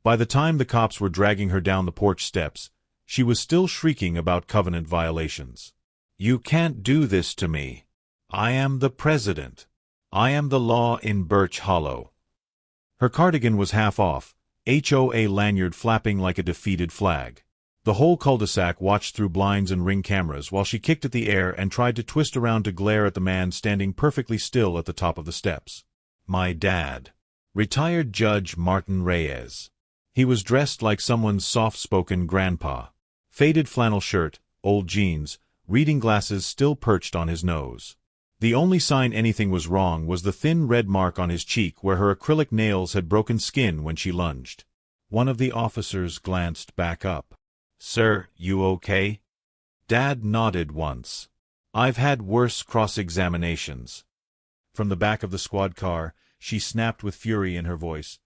By the time the cops were dragging her down the porch steps, she was still shrieking about covenant violations. "You can't do this to me. I am the president. I am the law in Birch Hollow." Her cardigan was half off, HOA lanyard flapping like a defeated flag. The whole cul-de-sac watched through blinds and ring cameras while she kicked at the air and tried to twist around to glare at the man standing perfectly still at the top of the steps. My dad. Retired Judge Martin Reyes. He was dressed like someone's soft-spoken grandpa. Faded flannel shirt, old jeans, reading glasses still perched on his nose. The only sign anything was wrong was the thin red mark on his cheek where her acrylic nails had broken skin when she lunged. One of the officers glanced back up. "Sir, you okay?" Dad nodded once. "I've had worse cross-examinations." From the back of the squad car, she snapped with fury in her voice.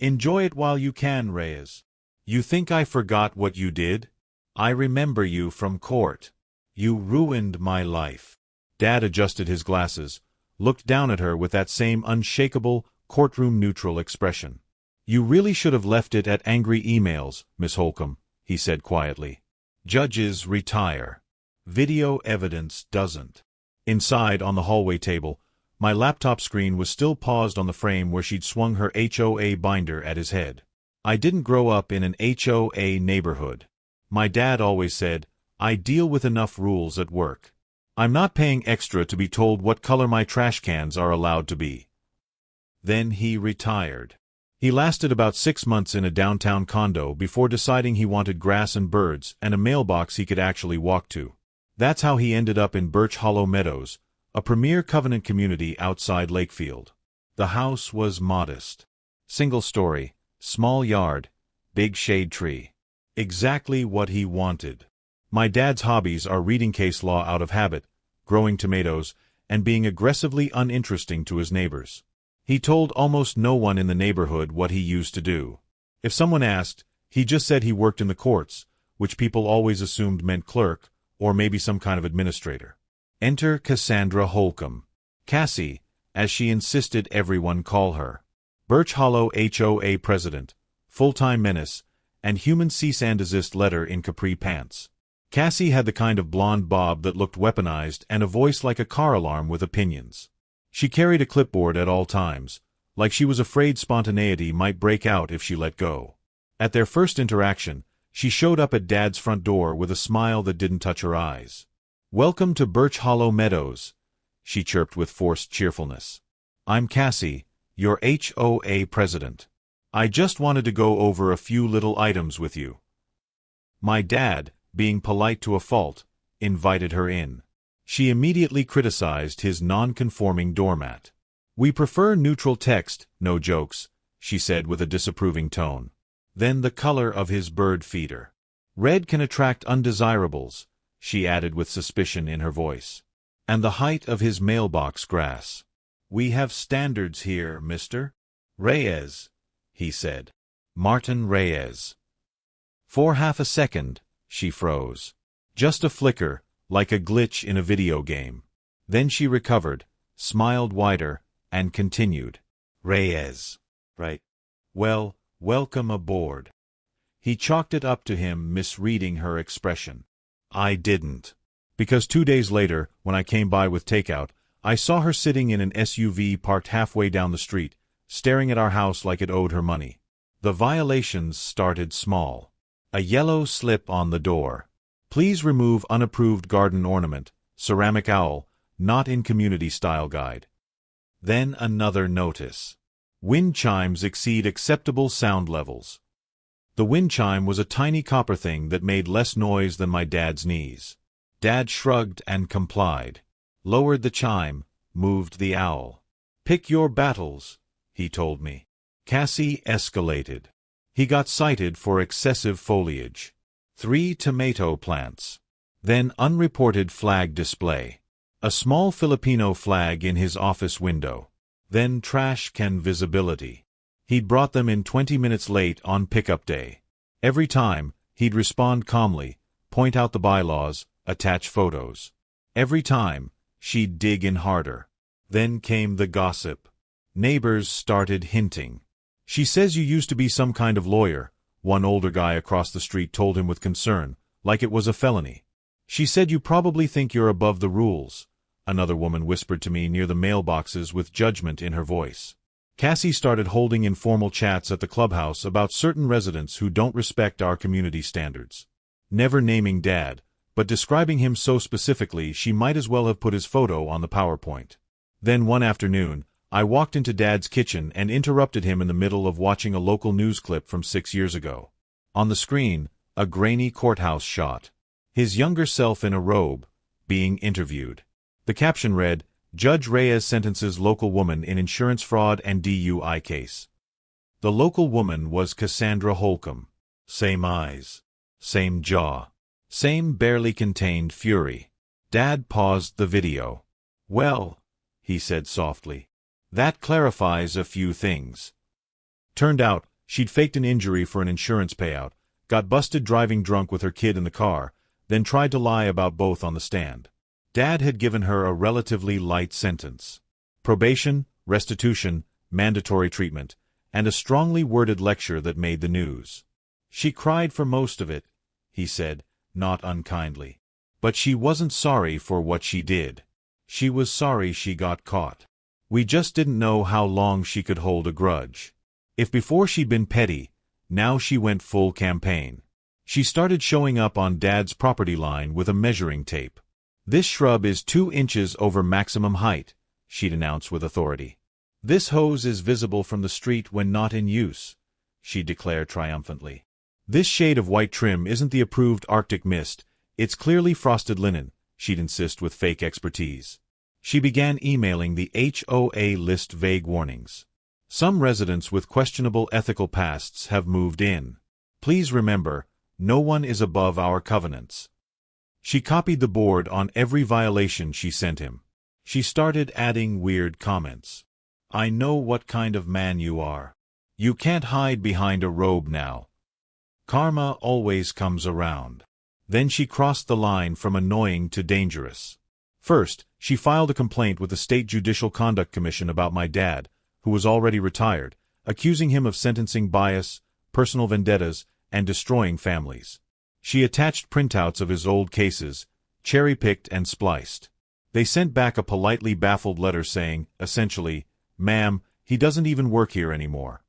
"Enjoy it while you can, Reyes. You think I forgot what you did? I remember you from court. You ruined my life." Dad adjusted his glasses, looked down at her with that same unshakable, courtroom-neutral expression. "You really should have left it at angry emails, Miss Holcomb," he said quietly. "Judges retire. Video evidence doesn't." Inside, on the hallway table, my laptop screen was still paused on the frame where she'd swung her HOA binder at his head. I didn't grow up in an HOA neighborhood. My dad always said, "I deal with enough rules at work. I'm not paying extra to be told what color my trash cans are allowed to be." Then he retired. He lasted about 6 months in a downtown condo before deciding he wanted grass and birds and a mailbox he could actually walk to. That's how he ended up in Birch Hollow Meadows, a premier covenant community outside Lakefield. The house was modest. Single story, small yard, big shade tree. Exactly what he wanted. My dad's hobbies are reading case law out of habit, growing tomatoes, and being aggressively uninteresting to his neighbors. He told almost no one in the neighborhood what he used to do. If someone asked, he just said he worked in the courts, which people always assumed meant clerk, or maybe some kind of administrator. Enter Cassandra Holcomb. Cassie, as she insisted everyone call her. Birch Hollow HOA president, full-time menace, and human cease and desist letter in capri pants. Cassie had the kind of blonde bob that looked weaponized and a voice like a car alarm with opinions. She carried a clipboard at all times, like she was afraid spontaneity might break out if she let go. At their first interaction, she showed up at Dad's front door with a smile that didn't touch her eyes. "Welcome to Birch Hollow Meadows," she chirped with forced cheerfulness. "I'm Cassie, your HOA president. I just wanted to go over a few little items with you." My dad, being polite to a fault, invited her in. She immediately criticized his non-conforming doormat. "We prefer neutral text, no jokes," she said with a disapproving tone. Then the color of his bird feeder. "Red can attract undesirables," she added with suspicion in her voice. "And the height of his mailbox grass. We have standards here, Mr. Reyes," he said. "Martin Reyes." For half a second, she froze. Just a flicker, like a glitch in a video game. Then she recovered, smiled wider, and continued. "Reyes. Right. Well, welcome aboard." He chalked it up to him misreading her expression. I didn't. Because 2 days later, when I came by with takeout, I saw her sitting in an SUV parked halfway down the street, staring at our house like it owed her money. The violations started small. A yellow slip on the door. "Please remove unapproved garden ornament, ceramic owl, not in community style guide." Then another notice. Wind chimes exceed acceptable sound levels. The wind chime was a tiny copper thing that made less noise than my dad's knees. Dad shrugged and complied. Lowered the chime, moved the owl. "Pick your battles," he told me. Cassie escalated. He got cited for excessive foliage. 3 tomato plants. Then unreported flag display. A small Filipino flag in his office window. Then trash can visibility. He'd brought them in 20 minutes late on pickup day. Every time, he'd respond calmly, point out the bylaws, attach photos. Every time, she'd dig in harder. Then came the gossip. Neighbors started hinting. She says you used to be some kind of lawyer, one older guy across the street told him with concern, like it was a felony. She said you probably think you're above the rules, another woman whispered to me near the mailboxes with judgment in her voice. Cassie started holding informal chats at the clubhouse about certain residents who don't respect our community standards. Never naming Dad, but describing him so specifically she might as well have put his photo on the PowerPoint. Then one afternoon, I walked into Dad's kitchen and interrupted him in the middle of watching a local news clip from 6 years ago. On the screen, a grainy courthouse shot. His younger self in a robe, being interviewed. The caption read, Judge Reyes sentences local woman in insurance fraud and DUI case. The local woman was Cassandra Holcomb. Same eyes. Same jaw. Same barely contained fury. Dad paused the video. Well, he said softly. That clarifies a few things. Turned out, she'd faked an injury for an insurance payout, got busted driving drunk with her kid in the car, then tried to lie about both on the stand. Dad had given her a relatively light sentence. Probation, restitution, mandatory treatment, and a strongly worded lecture that made the news. She cried for most of it, he said, not unkindly. But she wasn't sorry for what she did. She was sorry she got caught. We just didn't know how long she could hold a grudge. If before she'd been petty, now she went full campaign. She started showing up on Dad's property line with a measuring tape. This shrub is 2 inches over maximum height, she'd announce with authority. This hose is visible from the street when not in use, she'd declare triumphantly. This shade of white trim isn't the approved Arctic mist, it's clearly frosted linen, she'd insist with fake expertise. She began emailing the HOA list vague warnings. Some residents with questionable ethical pasts have moved in. Please remember, no one is above our covenants. She copied the board on every violation she sent him. She started adding weird comments. I know what kind of man you are. You can't hide behind a robe now. Karma always comes around. Then she crossed the line from annoying to dangerous. First, she filed a complaint with the State Judicial Conduct Commission about my dad, who was already retired, accusing him of sentencing bias, personal vendettas, and destroying families. She attached printouts of his old cases, cherry-picked and spliced. They sent back a politely baffled letter saying, essentially, Ma'am, he doesn't even work here anymore.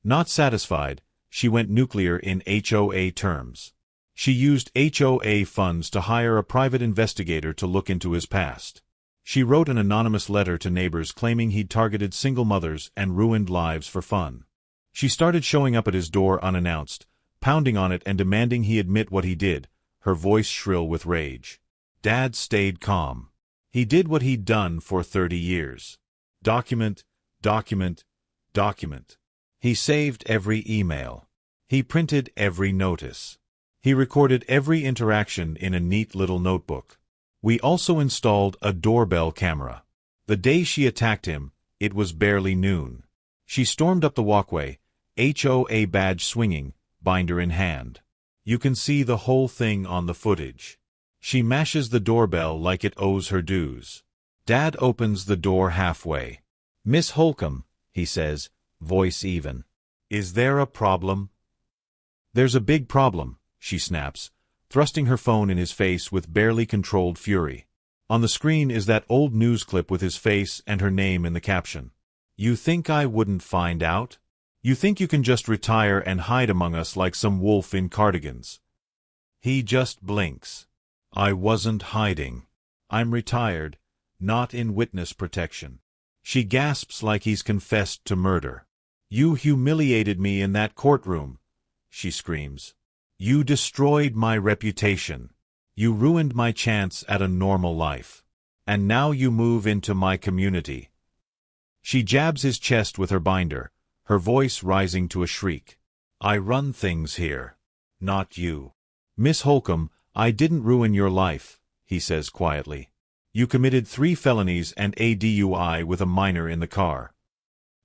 Not satisfied, she went nuclear in HOA terms. She used HOA funds to hire a private investigator to look into his past. She wrote an anonymous letter to neighbors claiming he'd targeted single mothers and ruined lives for fun. She started showing up at his door unannounced, pounding on it and demanding he admit what he did, her voice shrill with rage. Dad stayed calm. He did what he'd done for 30 years. Document, document, document. He saved every email. He printed every notice. He recorded every interaction in a neat little notebook. We also installed a doorbell camera. The day she attacked him, it was barely noon. She stormed up the walkway, HOA badge swinging, binder in hand. You can see the whole thing on the footage. She mashes the doorbell like it owes her dues. Dad opens the door halfway. Miss Holcomb, he says, voice even. Is there a problem? There's a big problem, she snaps, thrusting her phone in his face with barely controlled fury. On the screen is that old news clip with his face and her name in the caption. You think I wouldn't find out? You think you can just retire and hide among us like some wolf in cardigans? He just blinks. I wasn't hiding. I'm retired, not in witness protection. She gasps like he's confessed to murder. You humiliated me in that courtroom, she screams. You destroyed my reputation. You ruined my chance at a normal life. And now you move into my community. She jabs his chest with her binder, her voice rising to a shriek. I run things here. Not you. Miss Holcomb, I didn't ruin your life, he says quietly. You committed 3 felonies and a DUI with a minor in the car.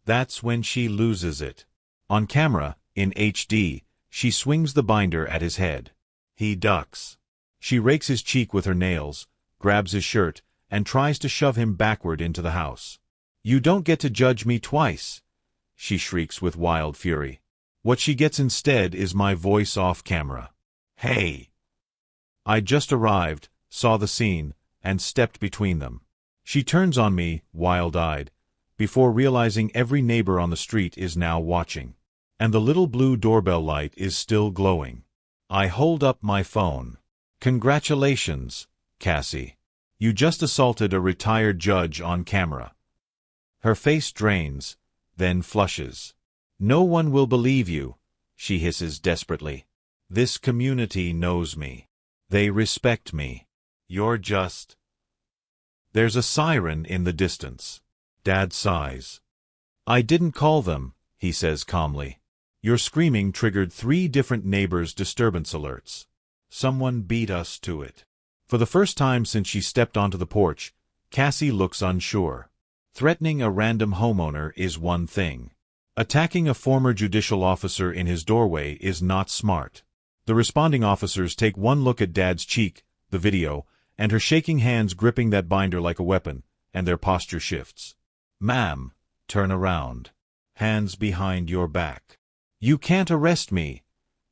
That's when she loses it. On camera, in HD, she swings the binder at his head. He ducks. She rakes his cheek with her nails, grabs his shirt, and tries to shove him backward into the house. You don't get to judge me twice, she shrieks with wild fury. What she gets instead is my voice off camera. Hey! I just arrived, saw the scene, and stepped between them. She turns on me, wild-eyed, before realizing every neighbor on the street is now watching. And the little blue doorbell light is still glowing. I hold up my phone. Congratulations, Cassie. You just assaulted a retired judge on camera. Her face drains, then flushes. No one will believe you, she hisses desperately. This community knows me. They respect me. You're just... There's a siren in the distance. Dad sighs. I didn't call them, he says calmly. Your screaming triggered 3 different neighbors' disturbance alerts. Someone beat us to it. For the first time since she stepped onto the porch, Cassie looks unsure. Threatening a random homeowner is one thing. Attacking a former judicial officer in his doorway is not smart. The responding officers take one look at Dad's cheek, the video, and her shaking hands gripping that binder like a weapon, and their posture shifts. Ma'am, turn around. Hands behind your back. You can't arrest me,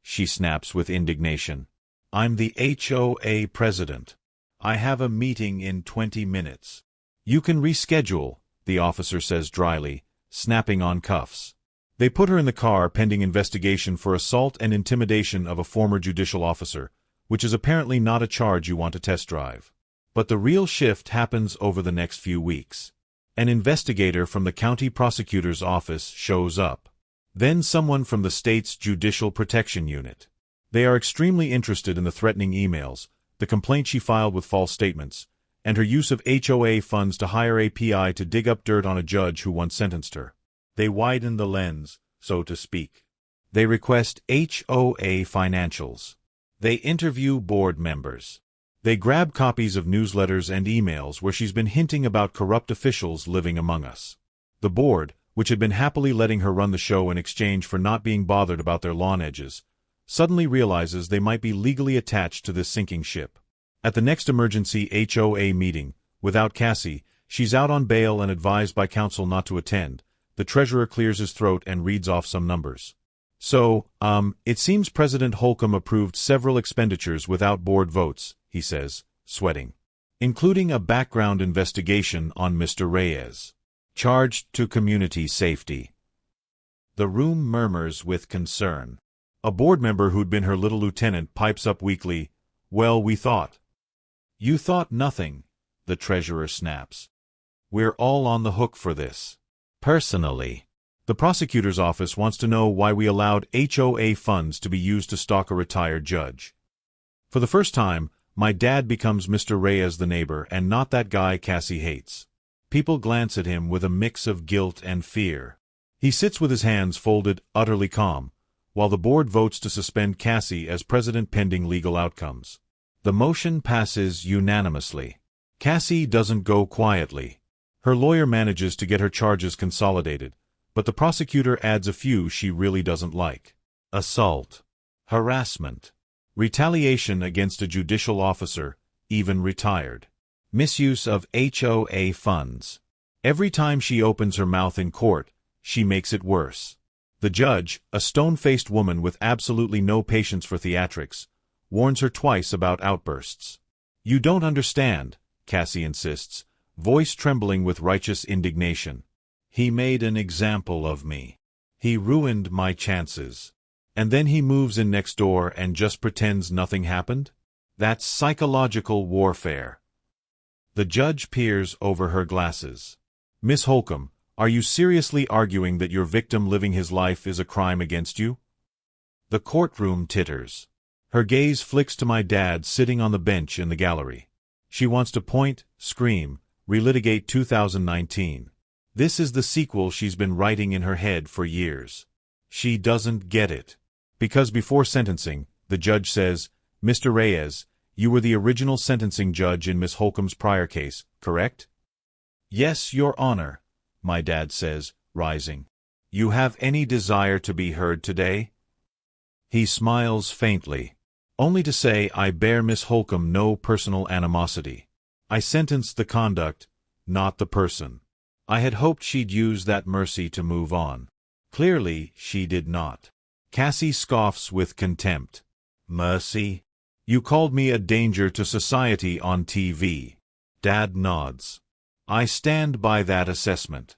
she snaps with indignation. I'm the HOA president. I have a meeting in 20 minutes. You can reschedule, the officer says dryly, snapping on cuffs. They put her in the car pending investigation for assault and intimidation of a former judicial officer, which is apparently not a charge you want to test drive. But the real shift happens over the next few weeks. An investigator from the county prosecutor's office shows up. Then someone from the state's Judicial Protection Unit. They are extremely interested in the threatening emails, the complaint she filed with false statements, and her use of HOA funds to hire a PI to dig up dirt on a judge who once sentenced her. They widen the lens, so to speak. They request HOA financials. They interview board members. They grab copies of newsletters and emails where she's been hinting about corrupt officials living among us. The board, which had been happily letting her run the show in exchange for not being bothered about their lawn edges, suddenly realizes they might be legally attached to this sinking ship. At the next emergency HOA meeting, without Cassie, she's out on bail and advised by counsel not to attend. The treasurer clears his throat and reads off some numbers. So, it seems President Holcomb approved several expenditures without board votes, he says, sweating. Including a background investigation on Mr. Reyes. Charged to community safety. The room murmurs with concern. A board member who'd been her little lieutenant pipes up weakly, "Well, we thought." "You thought nothing," the treasurer snaps. "We're all on the hook for this. Personally." The prosecutor's office wants to know why we allowed HOA funds to be used to stalk a retired judge. For the first time, my dad becomes Mr. Reyes the neighbor and not that guy Cassie hates. People glance at him with a mix of guilt and fear. He sits with his hands folded, utterly calm, while the board votes to suspend Cassie as president pending legal outcomes. The motion passes unanimously. Cassie doesn't go quietly. Her lawyer manages to get her charges consolidated, but the prosecutor adds a few she really doesn't like. Assault. Harassment. Retaliation against a judicial officer, even retired. Misuse of HOA funds. Every time she opens her mouth in court, she makes it worse. The judge, a stone-faced woman with absolutely no patience for theatrics, warns her twice about outbursts. "You don't understand," Cassie insists, voice trembling with righteous indignation. "He made an example of me. He ruined my chances. And then he moves in next door and just pretends nothing happened? That's psychological warfare." The judge peers over her glasses. "Miss Holcomb, are you seriously arguing that your victim living his life is a crime against you?" The courtroom titters. Her gaze flicks to my dad sitting on the bench in the gallery. She wants to point, scream, relitigate 2019. This is the sequel she's been writing in her head for years. She doesn't get it. Because before sentencing, the judge says, "Mr. Reyes, you were the original sentencing judge in Miss Holcomb's prior case, correct?" "Yes, Your Honor," my dad says, rising. "You have any desire to be heard today?" He smiles faintly. "Only to say I bear Miss Holcomb no personal animosity. I sentenced the conduct, not the person. I had hoped she'd use that mercy to move on." Clearly, she did not. Cassie scoffs with contempt. Mercy? You called me a danger to society on TV. Dad nods. I stand by that assessment.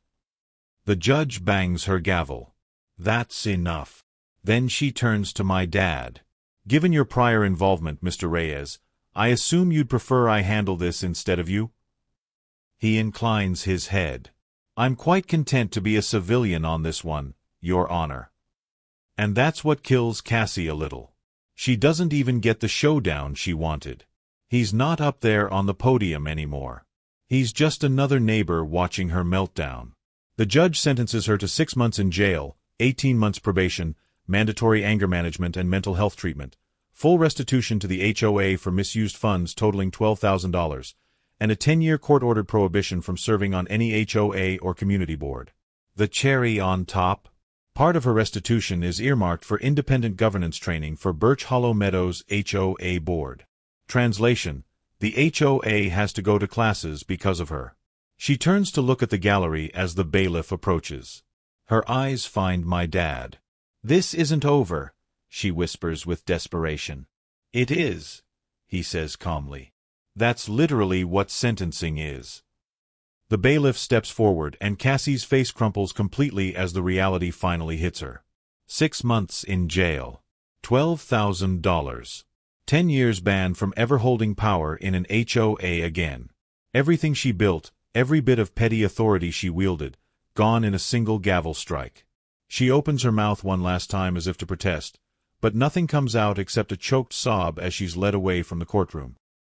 The judge bangs her gavel. That's enough. Then she turns to my dad. Given your prior involvement, Mr. Reyes, I assume you'd prefer I handle this instead of you? He inclines his head. I'm quite content to be a civilian on this one, Your Honor. And that's what kills Cassie a little. She doesn't even get the showdown she wanted. He's not up there on the podium anymore. He's just another neighbor watching her meltdown. The judge sentences her to 6 months in jail, 18 months probation, mandatory anger management and mental health treatment, full restitution to the HOA for misused funds totaling $12,000, and a 10-year court-ordered prohibition from serving on any HOA or community board. The cherry on top? Part of her restitution is earmarked for independent governance training for Birch Hollow Meadows HOA board. Translation: the HOA has to go to classes because of her. She turns to look at the gallery as the bailiff approaches. Her eyes find my dad. This isn't over, she whispers with desperation. It is, he says calmly. That's literally what sentencing is. The bailiff steps forward and Cassie's face crumples completely as the reality finally hits her. 6 months in jail. $12,000. 10 years ban from ever holding power in an HOA again. Everything she built, every bit of petty authority she wielded, gone in a single gavel strike. She opens her mouth one last time as if to protest, but nothing comes out except a choked sob as she's led away from the courtroom.